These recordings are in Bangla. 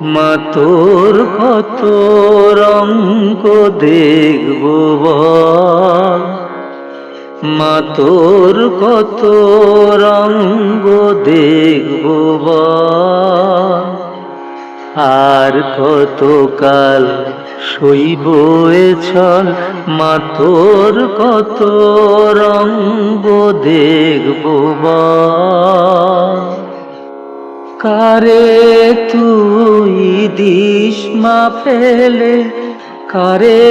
মা তোর কত রঙ্গ দেখব বল, মা তোর কত রঙ্গ দেখব বল, আর কতকাল সইব এ ছল, মা তোর কত রঙ্গ দেখব বল। কারে তুই দিস মা ফেলে, কারে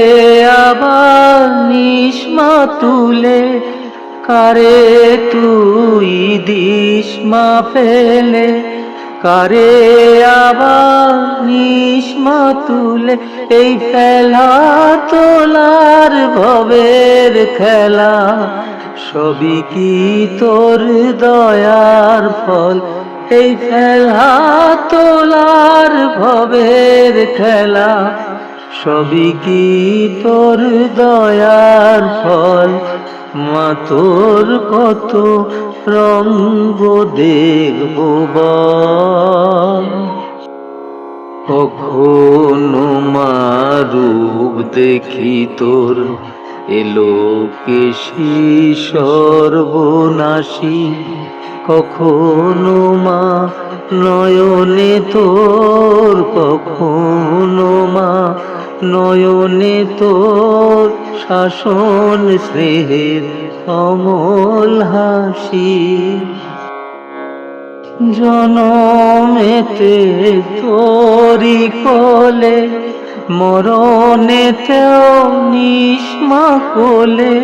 আবার নিস মা তুলে, কারে তুই দিস মা ফেলে, কারে আবার নিস মা তুলে। এই ফেলা তোলার ভবের খেলা, সবই কি তোর দয়ার ফল। এই ফেলা তোলার ভবের খেলা, সবই কি তোর দয়ার ফল। মা তোর কত রঙ্গ দেখব বল। কখনো মা রূপ দেখি তোর এলো কেশি সর্বনাশী, কখনো মা নয়নে তোর, কখনো মা নয়নে তোর শাসন স্নেহের অমল হাসি। জনমেতে তোরি কোলে, মরণেতেও নিস মা কোলে।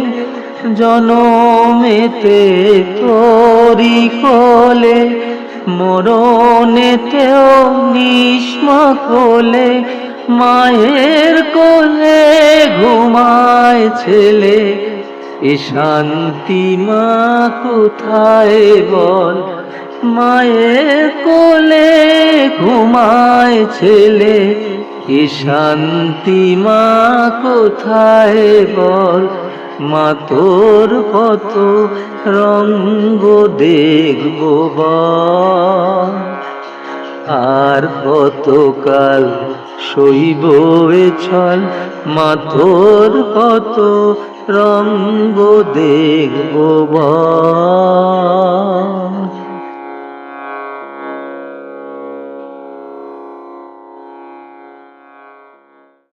জনমেতে তোরি কোলে, মরণেতেও নিস মা কোলে। মায়ের কোলে ঘুমায় ছেলে, এ শান্তি মা কোথায় বল। মায়ের কোলে ঘুমায় ছেলে, এ শান্তি মা কোথায় বল। মা তোর কত রঙ্গ দেখব বল, আর কতকাল সইব এ ছল। মা তোর কত রঙ্গ দেখব বল।